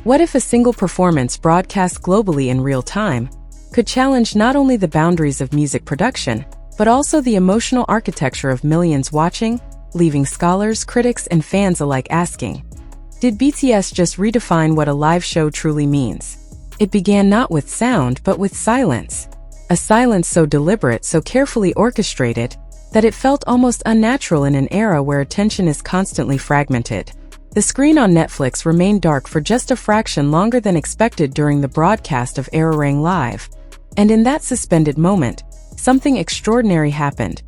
What if a single performance broadcast globally in real time could challenge not only the boundaries of music production, but also the emotional architecture of millions watching, leaving scholars, critics, and fans alike asking, did BTS just redefine what a live show truly means? It began not with sound but with silence. A silence so deliberate, so carefully orchestrated, that it felt almost unnatural in an era where attention is constantly fragmented. The screen on Netflix remained dark for just a fraction longer than expected during the broadcast of Arirang Live. And in that suspended moment, something extraordinary happened.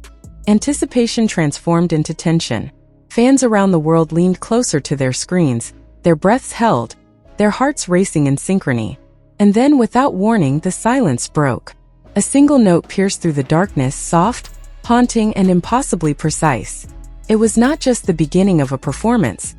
Anticipation transformed into tension. Fans around the world leaned closer to their screens, their breaths held, their hearts racing in synchrony. And then, without warning, the silence broke. A single note pierced through the darkness, soft, haunting, and impossibly precise. It was not just the beginning of a performance.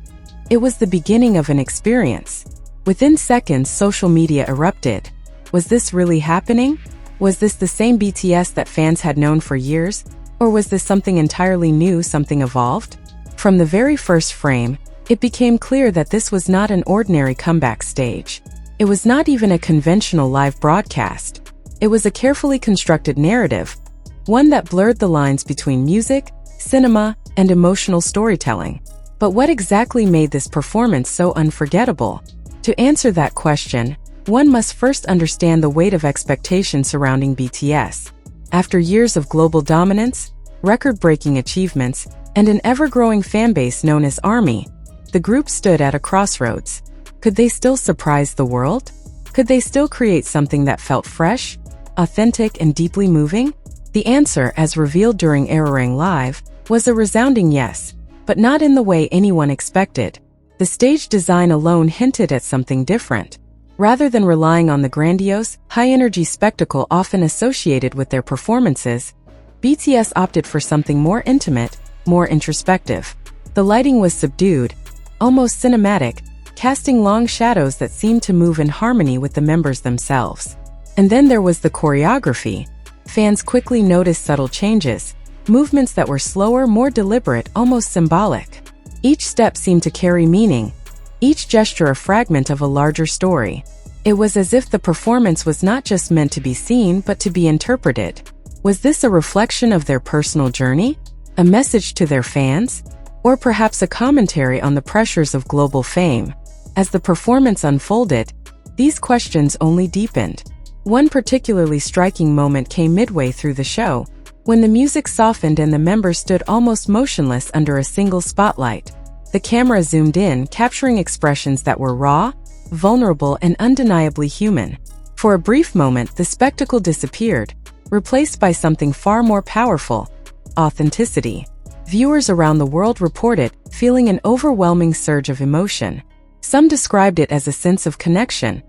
It was the beginning of an experience. Within seconds, social media erupted. Was this really happening? Was this the same BTS that fans had known for years? Or was this something entirely new, something evolved? From the very first frame, it became clear that this was not an ordinary comeback stage. It was not even a conventional live broadcast. It was a carefully constructed narrative, one that blurred the lines between music, cinema, and emotional storytelling. But what exactly made this performance so unforgettable? To answer that question, one must first understand the weight of expectation surrounding BTS. After years of global dominance, record-breaking achievements, and an ever-growing fanbase known as ARMY, the group stood at a crossroads. Could they still surprise the world? Could they still create something that felt fresh, authentic, and deeply moving? The answer, as revealed during Arirang Live, was a resounding yes, but not in the way anyone expected. The stage design alone hinted at something different. Rather than relying on the grandiose, high-energy spectacle often associated with their performances, BTS opted for something more intimate, more introspective. The lighting was subdued, almost cinematic, casting long shadows that seemed to move in harmony with the members themselves. And then there was the choreography. Fans quickly noticed subtle changes, movements that were slower, more deliberate, almost symbolic. Each step seemed to carry meaning, each gesture a fragment of a larger story. It was as if the performance was not just meant to be seen but to be interpreted. Was this a reflection of their personal journey? A message to their fans? Or perhaps a commentary on the pressures of global fame? As the performance unfolded, these questions only deepened. One particularly striking moment came midway through the show, when the music softened and the members stood almost motionless under a single spotlight. The camera zoomed in, capturing expressions that were raw, vulnerable, and undeniably human. For a brief moment, the spectacle disappeared, replaced by something far more powerful: authenticity. Viewers around the world reported feeling an overwhelming surge of emotion. Some described it as a sense of connection,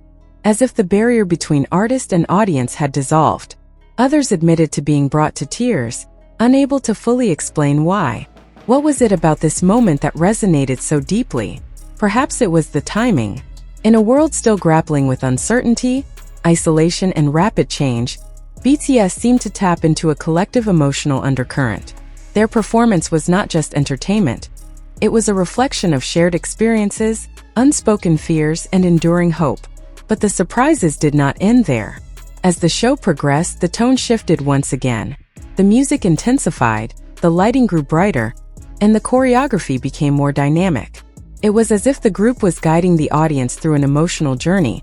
as if the barrier between artist and audience had dissolved. Others admitted to being brought to tears, unable to fully explain why. What was it about this moment that resonated so deeply? Perhaps it was the timing. In a world still grappling with uncertainty, isolation, and rapid change, BTS seemed to tap into a collective emotional undercurrent. Their performance was not just entertainment. It was a reflection of shared experiences, unspoken fears, and enduring hope. But the surprises did not end there. As the show progressed, the tone shifted once again. The music intensified, the lighting grew brighter, and the choreography became more dynamic. It was as if the group was guiding the audience through an emotional journey,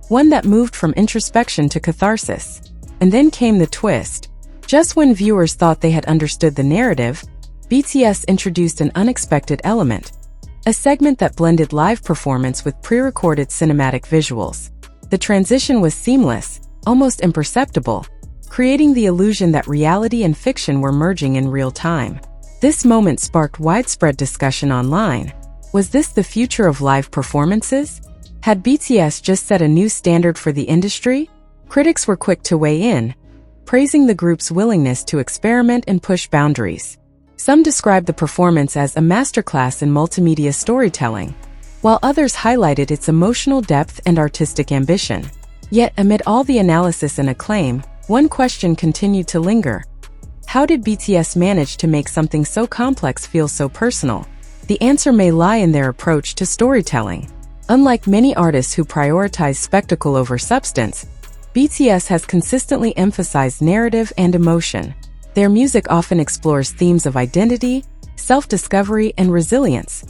one that moved from introspection to catharsis. And then came the twist. Just when viewers thought they had understood the narrative, BTS introduced an unexpected element, a segment that blended live performance with pre-recorded cinematic visuals. The transition was seamless, almost imperceptible, creating the illusion that reality and fiction were merging in real time. This moment sparked widespread discussion online. Was this the future of live performances? Had BTS just set a new standard for the industry? Critics were quick to weigh in, praising the group's willingness to experiment and push boundaries. Some described the performance as a masterclass in multimedia storytelling, while others highlighted its emotional depth and artistic ambition. Yet, amid all the analysis and acclaim, one question continued to linger. How did BTS manage to make something so complex feel so personal? The answer may lie in their approach to storytelling. Unlike many artists who prioritize spectacle over substance, BTS has consistently emphasized narrative and emotion. Their music often explores themes of identity, self-discovery, and resilience,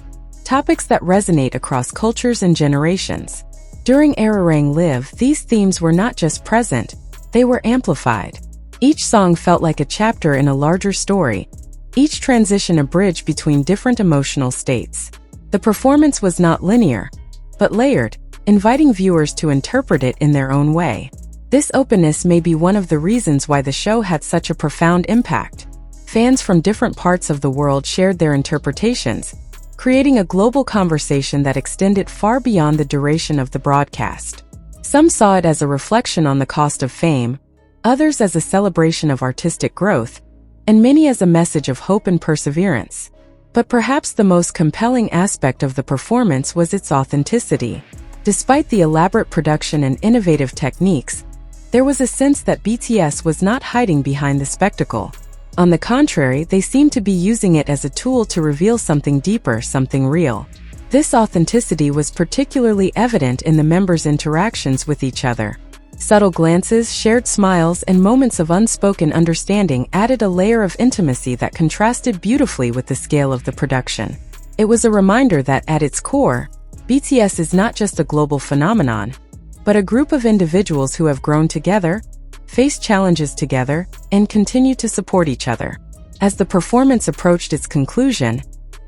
topics that resonate across cultures and generations. During Arirang Live, these themes were not just present, they were amplified. Each song felt like a chapter in a larger story, each transition a bridge between different emotional states. The performance was not linear, but layered, inviting viewers to interpret it in their own way. This openness may be one of the reasons why the show had such a profound impact. Fans from different parts of the world shared their interpretations, creating a global conversation that extended far beyond the duration of the broadcast. Some saw it as a reflection on the cost of fame, others as a celebration of artistic growth, and many as a message of hope and perseverance. But perhaps the most compelling aspect of the performance was its authenticity. Despite the elaborate production and innovative techniques, there was a sense that BTS was not hiding behind the spectacle. On the contrary, they seemed to be using it as a tool to reveal something deeper, something real. This authenticity was particularly evident in the members' interactions with each other. Subtle glances, shared smiles, and moments of unspoken understanding added a layer of intimacy that contrasted beautifully with the scale of the production. It was a reminder that, at its core, BTS is not just a global phenomenon, but a group of individuals who have grown together, faced challenges together, and continue to support each other. As the performance approached its conclusion,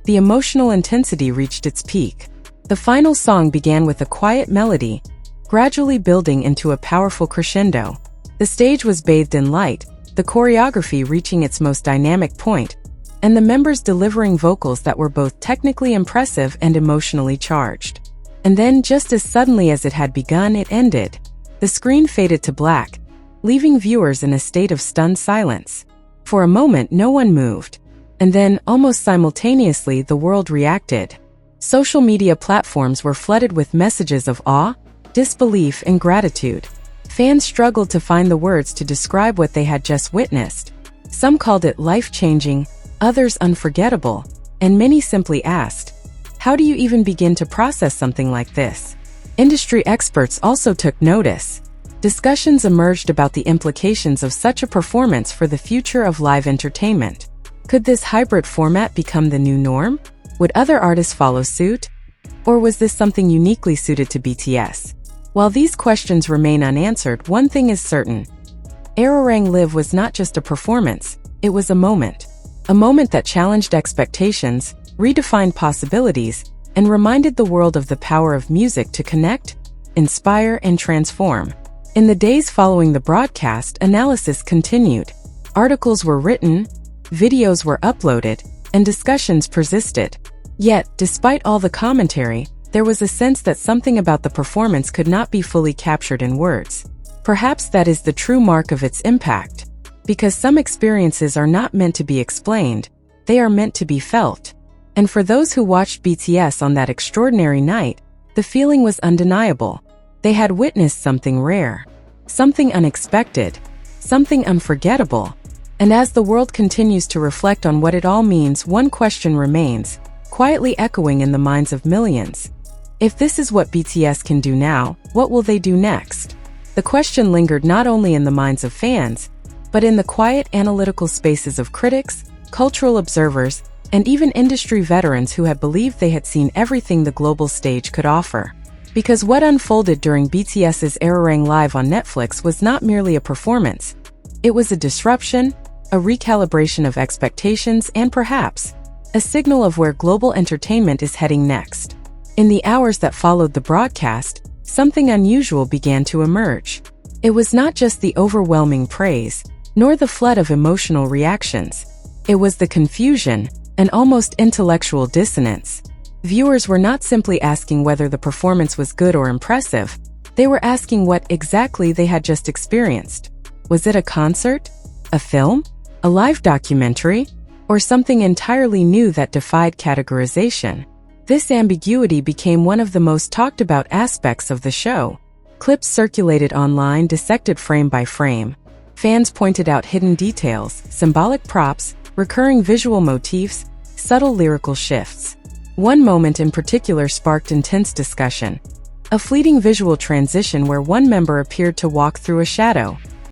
the emotional intensity reached its peak. The final song began with a quiet melody, gradually building into a powerful crescendo. The stage was bathed in light, the choreography reaching its most dynamic point, and the members delivering vocals that were both technically impressive and emotionally charged. And then, just as suddenly as it had begun, it ended. The screen faded to black, leaving viewers in a state of stunned silence. For a moment, no one moved. And then, almost simultaneously, the world reacted. Social media platforms were flooded with messages of awe, disbelief, and gratitude. Fans struggled to find the words to describe what they had just witnessed. Some called it life-changing, others unforgettable, and many simply asked, "How do you even begin to process something like this?" Industry experts also took notice. Discussions emerged about the implications of such a performance for the future of live entertainment. Could this hybrid format become the new norm? Would other artists follow suit? Or was this something uniquely suited to BTS? While these questions remain unanswered, one thing is certain. Arirang Live was not just a performance, it was a moment. A moment that challenged expectations, redefined possibilities, and reminded the world of the power of music to connect, inspire, and transform. In the days following the broadcast, analysis continued. Articles were written, videos were uploaded, and discussions persisted. Yet, despite all the commentary, there was a sense that something about the performance could not be fully captured in words. Perhaps that is the true mark of its impact. Because some experiences are not meant to be explained, they are meant to be felt. And for those who watched BTS on that extraordinary night, the feeling was undeniable. They had witnessed something rare, something unexpected, something unforgettable. And as the world continues to reflect on what it all means, one question remains, quietly echoing in the minds of millions. If this is what BTS can do now, what will they do next? The question lingered not only in the minds of fans, but in the quiet analytical spaces of critics, cultural observers, and even industry veterans who had believed they had seen everything the global stage could offer. Because what unfolded during BTS's Arirang Live on Netflix was not merely a performance. It was a disruption, a recalibration of expectations, and perhaps a signal of where global entertainment is heading next. In the hours that followed the broadcast, something unusual began to emerge. It was not just the overwhelming praise, nor the flood of emotional reactions. It was the confusion, and almost intellectual dissonance. Viewers were not simply asking whether the performance was good or impressive, they were asking what exactly they had just experienced. Was it a concert? A film? A live documentary? Or something entirely new that defied categorization? This ambiguity became one of the most talked about aspects of the show. Clips circulated online dissected frame by frame. Fans pointed out hidden details, symbolic props, recurring visual motifs, subtle lyrical shifts. One moment in particular sparked intense discussion. A fleeting visual transition where one member appeared to walk through a shadow,